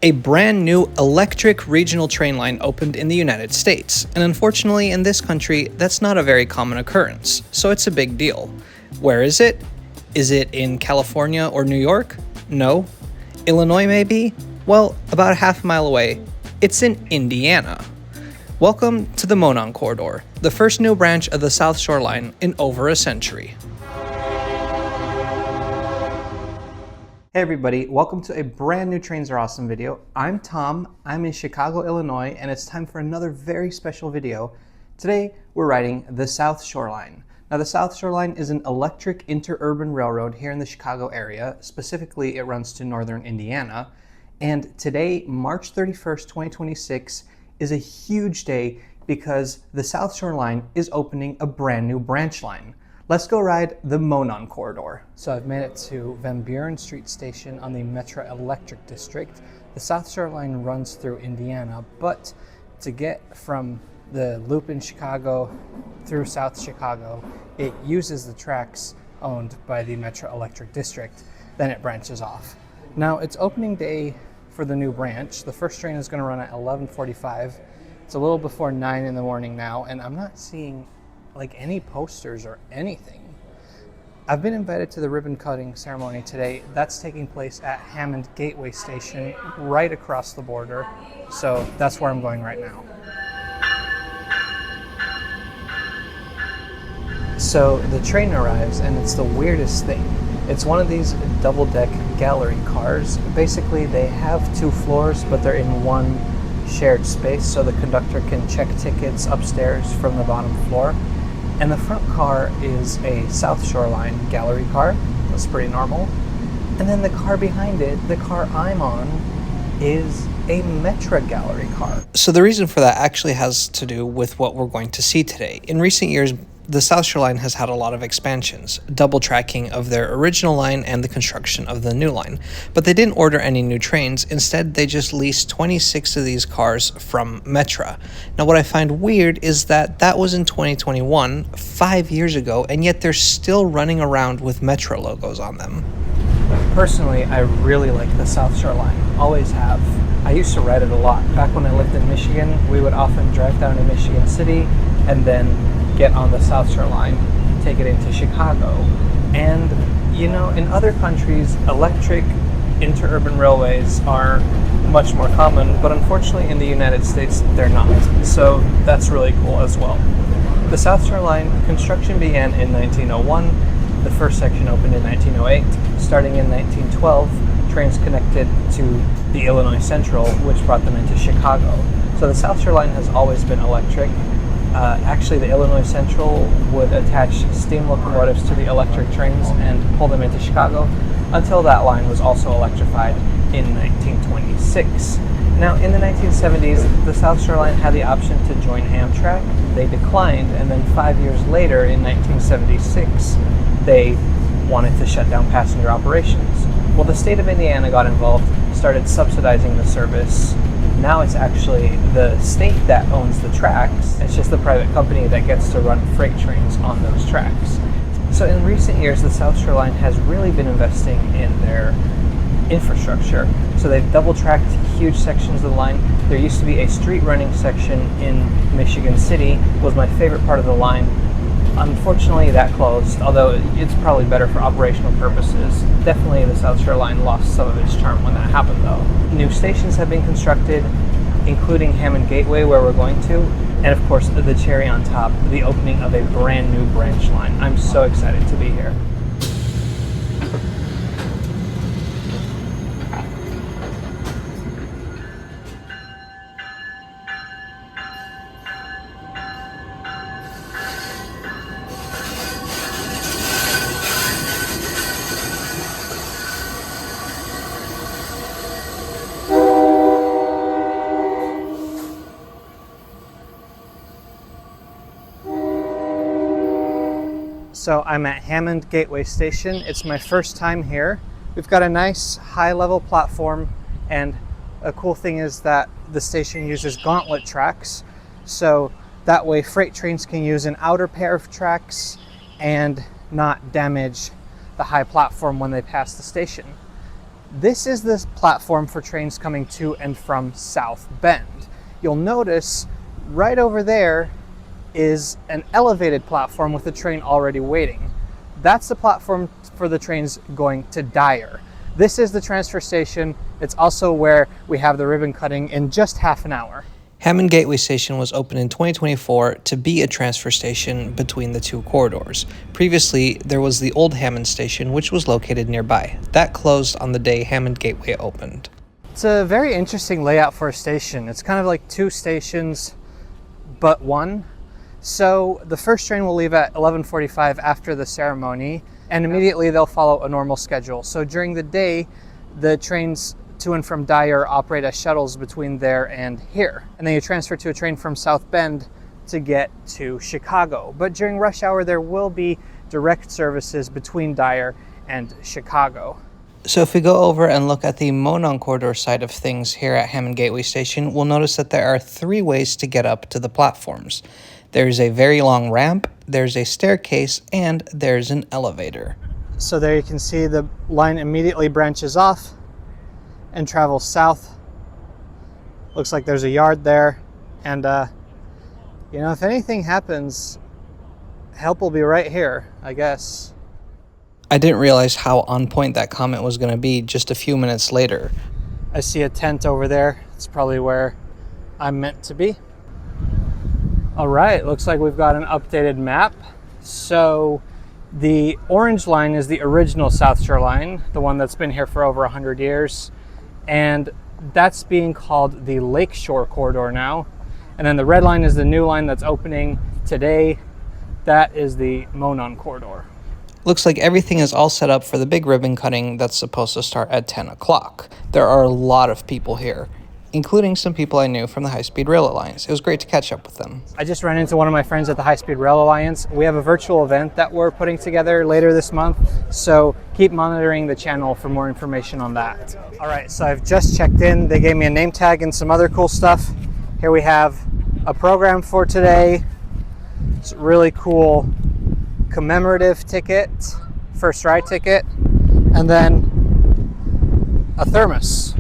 A brand new electric regional train line opened in the United States, and unfortunately in this country, that's not a very common occurrence, so it's a big deal. Where is it? Is it in California or New York? No. Illinois maybe? Well, about a half mile away. It's in Indiana. Welcome to the Monon corridor, the first new branch of the South Shore Line in over a century. Hey everybody, welcome to a brand new Trains Are Awesome video. I'm Tom, I'm in Chicago, Illinois, and it's time for another very special video. Today, we're riding the South Shore Line. Now the South Shore Line is an electric interurban railroad here in the Chicago area. Specifically, it runs to northern Indiana. And today, March 31st, 2026, is a huge day because the South Shore Line is opening a brand new branch line. Let's go ride the Monon corridor. So I've made it to Van Buren Street Station on the Metro Electric District. The South Shore Line runs through Indiana, but to get from the loop in Chicago through South Chicago, it uses the tracks owned by the Metro Electric District. Then it branches off. Now it's opening day for the new branch. The first train is going to run at 11:45. It's a little before 9 in the morning now, and I'm not seeing like any posters or anything. I've been invited to the ribbon cutting ceremony today. That's taking place at Hammond Gateway Station, right across the border. So that's where I'm going right now. So the train arrives and it's the weirdest thing. It's one of these double-deck gallery cars. Basically, they have 2 floors, but they're in one shared space, so the conductor can check tickets upstairs from the bottom floor. And the front car is a South Shore Line gallery car. That's pretty normal. And then the car behind it, the car I'm on, is a Metra gallery car. So the reason for that actually has to do with what we're going to see today. In recent years, the South Shore Line has had a lot of expansions, double tracking of their original line and the construction of the new line. But they didn't order any new trains. Instead, they just leased 26 of these cars from Metra. Now, what I find weird is that was in 2021, 5 years ago, and yet they're still running around with Metra logos on them. Personally, I really like the South Shore Line. Always have. I used to ride it a lot. Back when I lived in Michigan, we would often drive down to Michigan City and then get on the South Shore Line, take it into Chicago. And, you know, in other countries, electric interurban railways are much more common, but unfortunately in the United States, they're not. So that's really cool as well. The South Shore Line construction began in 1901. The first section opened in 1908. Starting in 1912, trains connected to the Illinois Central, which brought them into Chicago. So the South Shore Line has always been electric. Actually, the Illinois Central would attach steam locomotives to the electric trains and pull them into Chicago until that line was also electrified in 1926. Now, in the 1970s, the South Shore Line had the option to join Amtrak. They declined, and then 5 years later, in 1976, they wanted to shut down passenger operations. Well, the state of Indiana got involved, started subsidizing the service. Now it's actually the state that owns the tracks. It's just the private company that gets to run freight trains on those tracks. So in recent years, the South Shore Line has really been investing in their infrastructure. So they've double-tracked huge sections of the line. There used to be a street running section in Michigan City. It was my favorite part of the line. Unfortunately, that closed, although it's probably better for operational purposes. Definitely the South Shore Line lost some of its charm when that happened, though. New stations have been constructed, including Hammond Gateway, where we're going to, and of course, the cherry on top, the opening of a brand new branch line. I'm so excited to be here. So I'm at Hammond Gateway Station. It's my first time here. We've got a nice high-level platform, and a cool thing is that the station uses gauntlet tracks, so that way freight trains can use an outer pair of tracks and not damage the high platform when they pass the station. This is the platform for trains coming to and from South Bend. You'll notice right over there is an elevated platform with a train already waiting. That's the platform for the trains going to Dyer. This is the transfer station. It's also where we have the ribbon cutting in just half an hour. Hammond Gateway Station was opened in 2024 to be a transfer station between the two corridors. Previously, there was the old Hammond Station, which was located nearby. That closed on the day Hammond Gateway opened. It's a very interesting layout for a station. It's kind of like two stations, but one. So the first train will leave at 11:45 after the ceremony, and immediately they'll follow a normal schedule. So during the day, the trains to and from Dyer operate as shuttles between there and here. And then you transfer to a train from South Bend to get to Chicago. But during rush hour, there will be direct services between Dyer and Chicago. So if we go over and look at the Monon corridor side of things here at Hammond Gateway Station, we'll notice that there are 3 ways to get up to the platforms. There's a very long ramp, there's a staircase, and there's an elevator. So there you can see the line immediately branches off and travels south. Looks like there's a yard there. And, if anything happens, help will be right here, I guess. I didn't realize how on point that comment was going to be just a few minutes later. I see a tent over there. It's probably where I'm meant to be. All right, looks like we've got an updated map. So the orange line is the original South Shore line, the one that's been here for over 100 years. And that's being called the Lakeshore Corridor now. And then the red line is the new line that's opening today. That is the Monon Corridor. Looks like everything is all set up for the big ribbon cutting that's supposed to start at 10 o'clock. There are a lot of people here, including some people I knew from the High Speed Rail Alliance. It was great to catch up with them. I just ran into one of my friends at the High Speed Rail Alliance. We have a virtual event that we're putting together later this month, so keep monitoring the channel for more information on that. All right, so I've just checked in. They gave me a name tag and some other cool stuff. Here we have a program for today. It's a really cool commemorative ticket, first ride ticket, and then a thermos.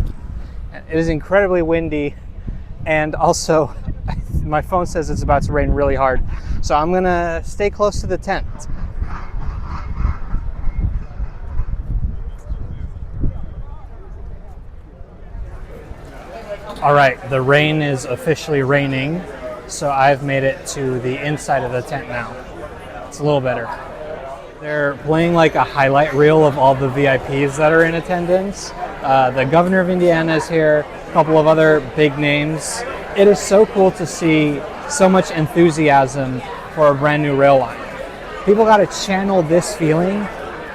It is incredibly windy, and also my phone says it's about to rain really hard, so I'm gonna stay close to the tent. All right, the rain is officially raining, so I've made it to the inside of the tent now. It's a little better. They're playing like a highlight reel of all the VIPs that are in attendance. The governor of Indiana is here, a couple of other big names. It is so cool to see so much enthusiasm for a brand new rail line. People got to channel this feeling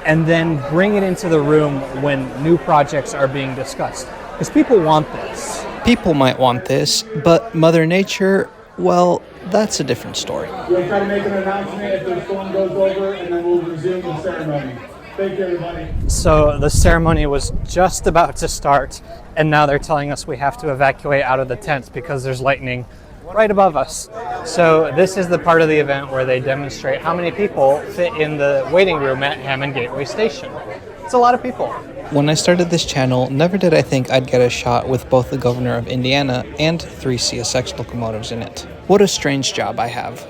and then bring it into the room when new projects are being discussed. Because people want this. People might want this, but Mother Nature, well, that's a different story. We'll try to make an announcement if the storm goes over, and then we'll resume the ceremony. Thank you, everybody. So the ceremony was just about to start, and now they're telling us we have to evacuate out of the tents because there's lightning right above us. So this is the part of the event where they demonstrate how many people fit in the waiting room at Hammond Gateway Station. It's a lot of people. When I started this channel, never did I think I'd get a shot with both the governor of Indiana and 3 CSX locomotives in it. What a strange job I have.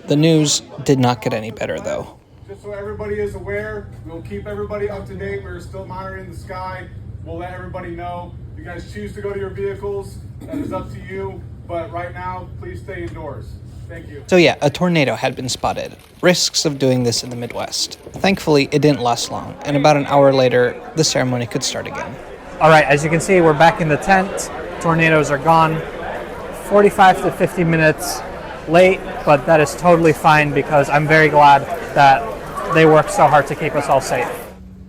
The news did not get any better, though. Just so everybody is aware, we'll keep everybody up to date. We're still monitoring the sky. We'll let everybody know. If you guys choose to go to your vehicles, that is up to you. But right now, please stay indoors. Thank you. So yeah, a tornado had been spotted. Risks of doing this in the Midwest. Thankfully, it didn't last long, and about an hour later, the ceremony could start again. All right, as you can see, we're back in the tent. Tornadoes are gone. 45 to 50 minutes late, but that is totally fine because I'm very glad that they worked so hard to keep us all safe.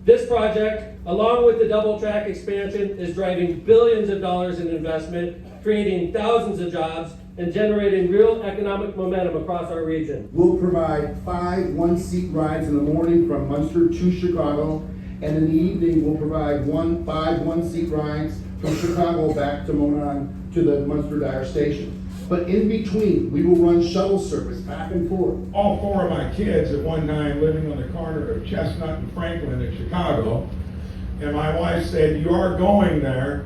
This project, along with the double track expansion, is driving billions of dollars in investment, creating thousands of jobs, and generating real economic momentum across our region. We'll provide 5 one-seat rides in the morning from Munster to Chicago, and in the evening we'll provide 5 one-seat rides from Chicago back to Monon to the Munster Dyer station. But in between, we will run shuttle service back and forth. All 4 of my kids at one time living on the corner of Chestnut and Franklin in Chicago And my wife said, "You are going there."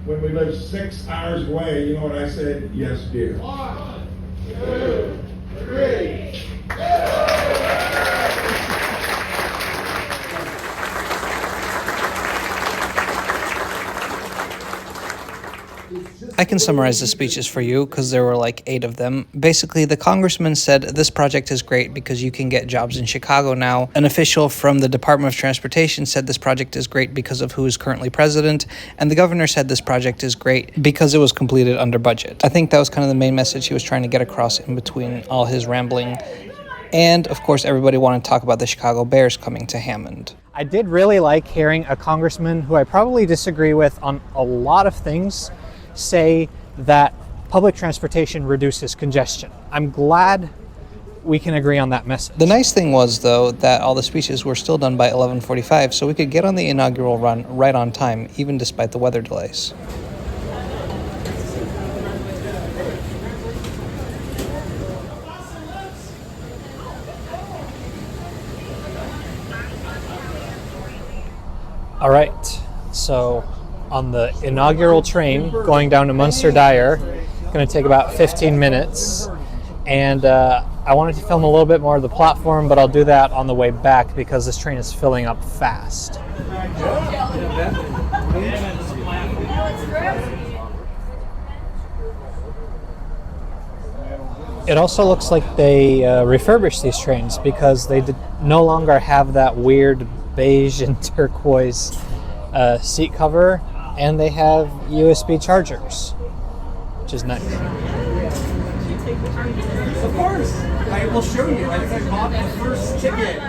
When we lived 6 hours away, you know what I said? "Yes, dear." 1, 2, 3. I can summarize the speeches for you because there were like 8 of them. Basically, the congressman said this project is great because you can get jobs in Chicago now. An official from the Department of Transportation said this project is great because of who is currently president. And the governor said this project is great because it was completed under budget. I think that was kind of the main message he was trying to get across in between all his rambling. And of course, everybody wanted to talk about the Chicago Bears coming to Hammond. I did really like hearing a congressman who I probably disagree with on a lot of things say that public transportation reduces congestion. I'm glad we can agree on that message. The nice thing was, though, that all the speeches were still done by 11:45, so we could get on the inaugural run right on time, even despite the weather delays. All right, so on the inaugural train going down to Munster Dyer, going to take about 15 minutes, and I wanted to film a little bit more of the platform, but I'll do that on the way back because this train is filling up fast. It also looks like they refurbished these trains because they no longer have that weird beige and turquoise seat cover, and they have USB chargers, which is nice. Of course, I will show you. I think I bought the first ticket.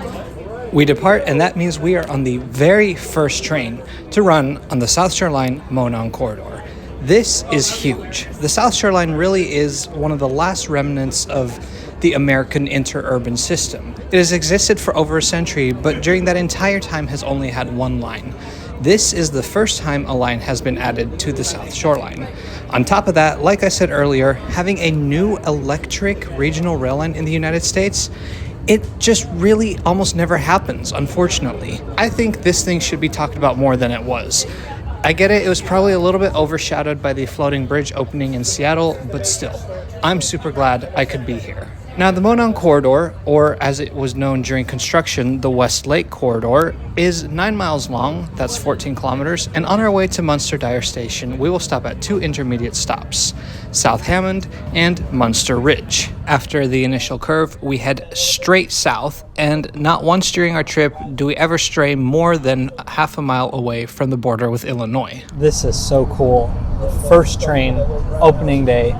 We depart, and that means we are on the very first train to run on the South Shore Line Monon corridor. This is huge. The South Shore Line really is one of the last remnants of the American interurban system. It has existed for over a century, but during that entire time has only had one line. This is the first time a line has been added to the South Shore Line. On top of that, like I said earlier, having a new electric regional rail line in the United States, it just really almost never happens, unfortunately. I think this thing should be talked about more than it was. I get it was probably a little bit overshadowed by the floating bridge opening in Seattle, but still, I'm super glad I could be here. Now, the Monon Corridor, or as it was known during construction, the West Lake Corridor, is 9 miles long, that's 14 kilometers, and on our way to Munster Dyer Station, we will stop at 2 intermediate stops, South Hammond and Munster Ridge. After the initial curve, we head straight south, and not once during our trip do we ever stray more than half a mile away from the border with Illinois. This is so cool. First train, opening day.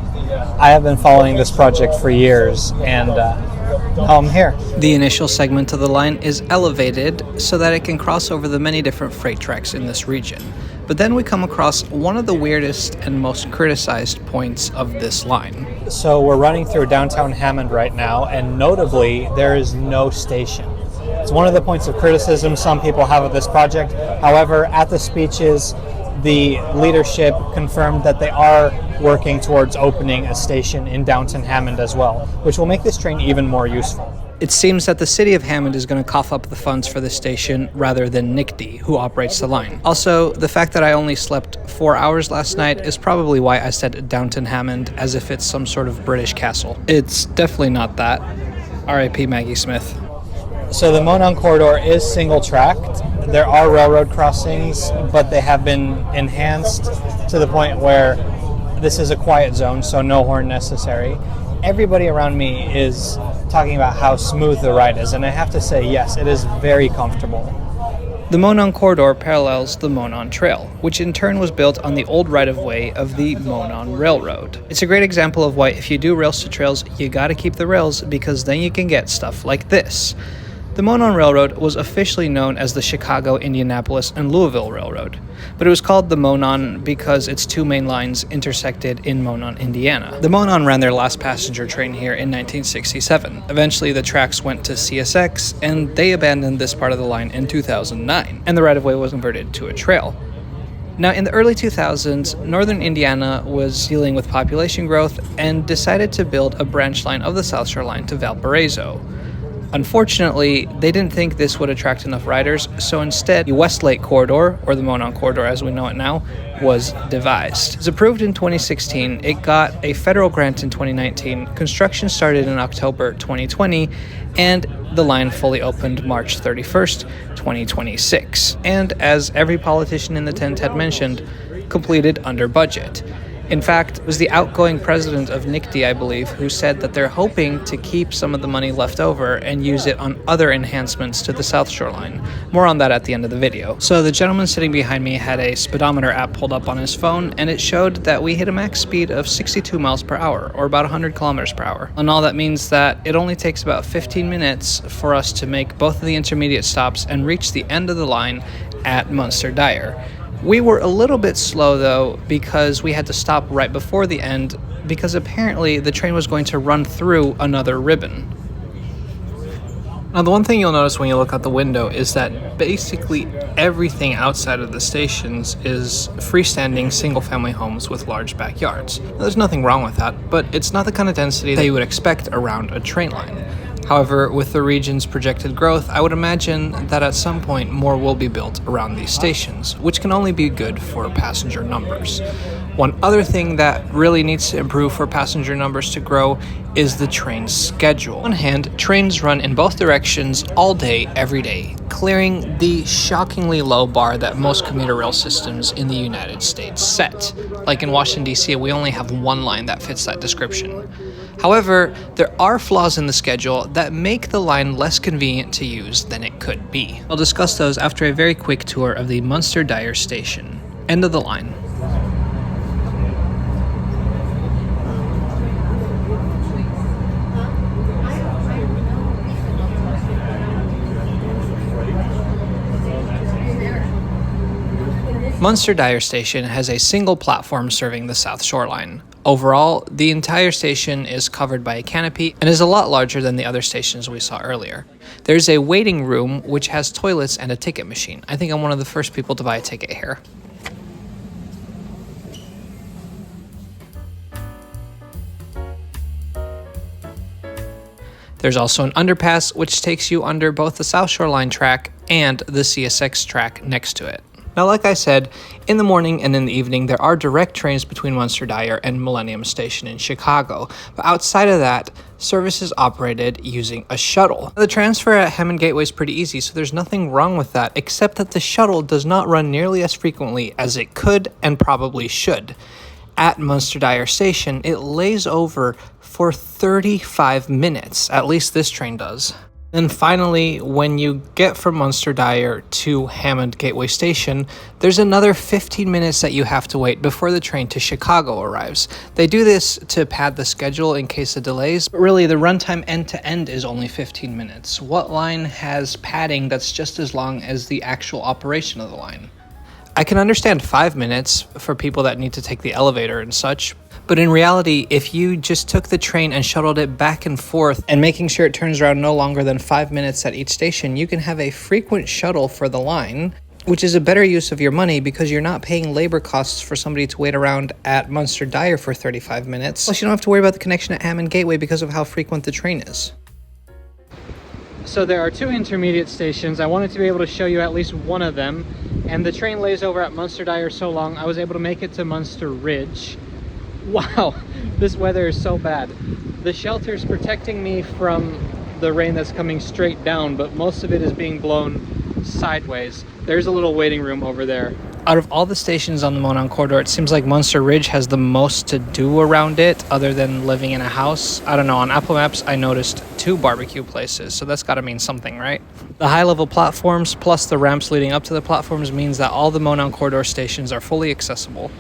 I have been following this project for years, and now I'm here. The initial segment of the line is elevated so that it can cross over the many different freight tracks in this region. But then we come across one of the weirdest and most criticized points of this line. So we're running through downtown Hammond right now, and notably, there is no station. It's one of the points of criticism some people have of this project. However, at the speeches, the leadership confirmed that they are working towards opening a station in downtown Hammond as well, which will make this train even more useful. It seems that the city of Hammond is going to cough up the funds for this station rather than NICD, who operates the line. Also, the fact that I only slept 4 hours last night is probably why I said Downton Hammond as if it's some sort of British castle. It's definitely not that. R.I.P. Maggie Smith. So the Monon corridor is single-tracked. There are railroad crossings, but they have been enhanced to the point where this is a quiet zone, so no horn necessary. Everybody around me is talking about how smooth the ride is, and I have to say, yes, it is very comfortable. The Monon corridor parallels the Monon Trail, which in turn was built on the old right-of-way of the Monon Railroad. It's a great example of why if you do rails to trails, you gotta keep the rails, because then you can get stuff like this. The Monon Railroad was officially known as the Chicago, Indianapolis, and Louisville Railroad, but it was called the Monon because its 2 main lines intersected in Monon, Indiana. The Monon ran their last passenger train here in 1967. Eventually, the tracks went to CSX, and they abandoned this part of the line in 2009, and the right-of-way was converted to a trail. Now, in the early 2000s, northern Indiana was dealing with population growth and decided to build a branch line of the South Shore Line to Valparaiso. Unfortunately, they didn't think this would attract enough riders, so instead, the Westlake Corridor, or the Monon Corridor as we know it now, was devised. It was approved in 2016, it got a federal grant in 2019, construction started in October 2020, and the line fully opened March 31st, 2026. And as every politician in the tent had mentioned, completed under budget. In fact, it was the outgoing president of NICD, I believe, who said that they're hoping to keep some of the money left over and use it on other enhancements to the South Shore line. More on that at the end of the video. So the gentleman sitting behind me had a speedometer app pulled up on his phone, and it showed that we hit a max speed of 62 miles per hour, or about 100 kilometers per hour. And all that means that it only takes about 15 minutes for us to make both of the intermediate stops and reach the end of the line at Munster Dyer. We were a little bit slow though because we had to stop right before the end because apparently the train was going to run through another ribbon. Now the one thing you'll notice when you look out the window is that basically everything outside of the stations is freestanding single-family homes with large backyards. Now, there's nothing wrong with that, but it's not the kind of density that you would expect around a train line. However, with the region's projected growth, I would imagine that at some point more will be built around these stations, which can only be good for passenger numbers. One other thing that really needs to improve for passenger numbers to grow is the train schedule. On one hand, trains run in both directions all day, every day, clearing the shockingly low bar that most commuter rail systems in the United States set. Like in Washington, D.C., we only have one line that fits that description. However, there are flaws in the schedule that make the line less convenient to use than it could be. I'll discuss those after a very quick tour of the Munster Dyer station. End of the line. Munster Dyer Station has a single platform serving the South Shore line. Overall, the entire station is covered by a canopy and is a lot larger than the other stations we saw earlier. There's a waiting room which has toilets and a ticket machine. I think I'm one of the first people to buy a ticket here. There's also an underpass which takes you under both the South Shore Line track and the CSX track next to it. Now, like I said, in the morning and in the evening, there are direct trains between Munster Dyer and Millennium Station in Chicago. But outside of that, service is operated using a shuttle. The transfer at Hammond Gateway is pretty easy, so there's nothing wrong with that, except that the shuttle does not run nearly as frequently as it could and probably should. At Munster Dyer Station, it lays over for 35 minutes, at least this train does. Then finally, when you get from Munster Dyer to Hammond Gateway Station, there's another 15 minutes that you have to wait before the train to Chicago arrives. They do this to pad the schedule in case of delays, but really the runtime end to end is only 15 minutes. What line has padding that's just as long as the actual operation of the line? I can understand 5 minutes for people that need to take the elevator and such, but in reality, if you just took the train and shuttled it back and forth and making sure it turns around no longer than 5 minutes at each station, you can have a frequent shuttle for the line, which is a better use of your money because you're not paying labor costs for somebody to wait around at Munster Dyer for 35 minutes. Plus, you don't have to worry about the connection at Hammond Gateway because of how frequent the train is. So there are two intermediate stations. I wanted to be able to show you at least one of them, and the train lays over at Munster Dyer so long, I was able to make it to Munster Ridge. Wow, this weather is so bad. The shelter's protecting me from the rain that's coming straight down, but most of it is being blown sideways. There's a little waiting room over there. Out of all the stations on the Monon corridor, it seems like Munster Ridge has the most to do around it, other than living in a house. I don't know, on Apple Maps I noticed 2 barbecue places, so that's gotta mean something, right? The high-level platforms plus the ramps leading up to the platforms means that all the Monon corridor stations are fully accessible.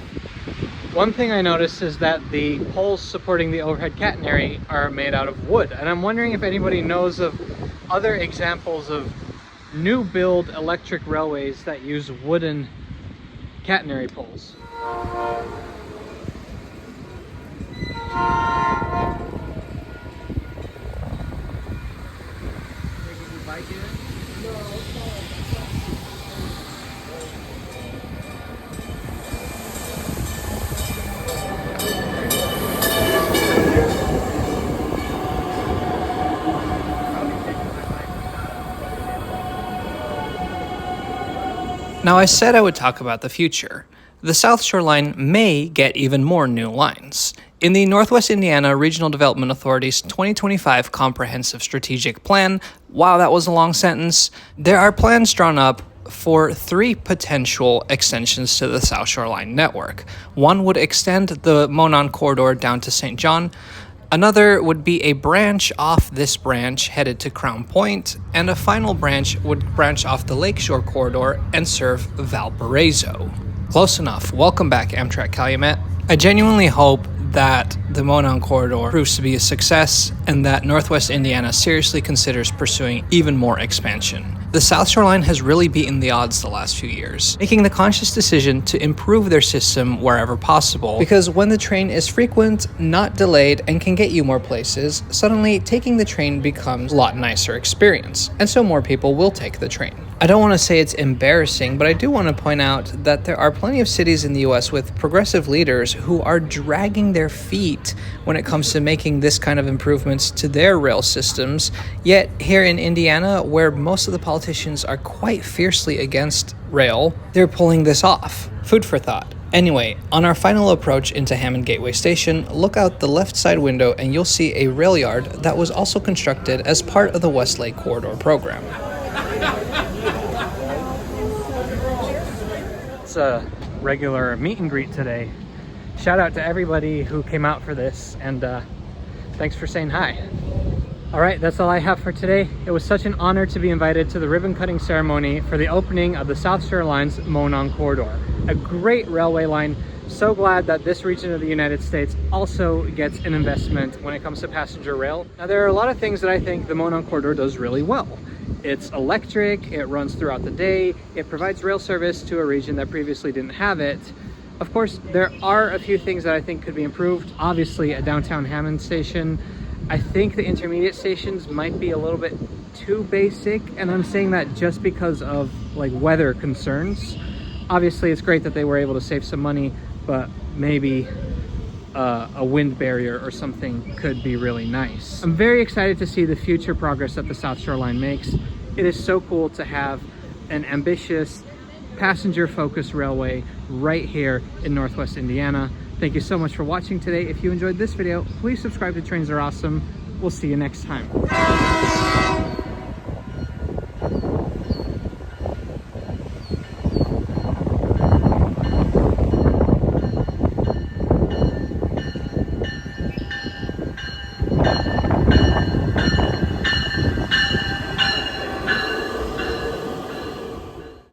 One thing I noticed is that the poles supporting the overhead catenary are made out of wood, and I'm wondering if anybody knows of other examples of new build electric railways that use wooden catenary poles. Now, I said I would talk about the future. The South Shore Line may get even more new lines. In the Northwest Indiana Regional Development Authority's 2025 Comprehensive Strategic Plan, wow, that was a long sentence, there are plans drawn up for 3 potential extensions to the South Shore Line network. One would extend the Monon corridor down to St. John. Another would be a branch off this branch headed to Crown Point, and a final branch would branch off the Lakeshore corridor and serve Valparaiso. Close enough. Welcome back, Amtrak Calumet. I genuinely hope that the Monon corridor proves to be a success and that Northwest Indiana seriously considers pursuing even more expansion. The South Shore Line has really beaten the odds the last few years, making the conscious decision to improve their system wherever possible, because when the train is frequent, not delayed, and can get you more places, suddenly taking the train becomes a lot nicer experience, and so more people will take the train. I don't want to say it's embarrassing, but I do want to point out that there are plenty of cities in the US with progressive leaders who are dragging their feet when it comes to making this kind of improvements to their rail systems, yet here in Indiana, where most of the politicians are quite fiercely against rail, they're pulling this off. Food for thought. Anyway, on our final approach into Hammond Gateway Station, look out the left side window and you'll see a rail yard that was also constructed as part of the Westlake Corridor program. It's a regular meet and greet today. Shout out to everybody who came out for this, and thanks for saying hi. All right, that's all I have for today. It was such an honor to be invited to the ribbon cutting ceremony for the opening of the South Shore Line's Monon corridor. A great railway line. So glad that this region of the United States also gets an investment when it comes to passenger rail. Now, there are a lot of things that I think the Monon corridor does really well. It's electric, it runs throughout the day, it provides rail service to a region that previously didn't have it. Of course, there are a few things that I think could be improved. Obviously, at downtown Hammond Station, I think the intermediate stations might be a little bit too basic, and I'm saying that just because of like weather concerns. Obviously, it's great that they were able to save some money, but maybe a wind barrier or something could be really nice. I'm very excited to see the future progress that the South Shore Line makes. It is so cool to have an ambitious, passenger-focused railway right here in Northwest Indiana. Thank you so much for watching today. If you enjoyed this video, please subscribe to Trains Are Awesome. We'll see you next time.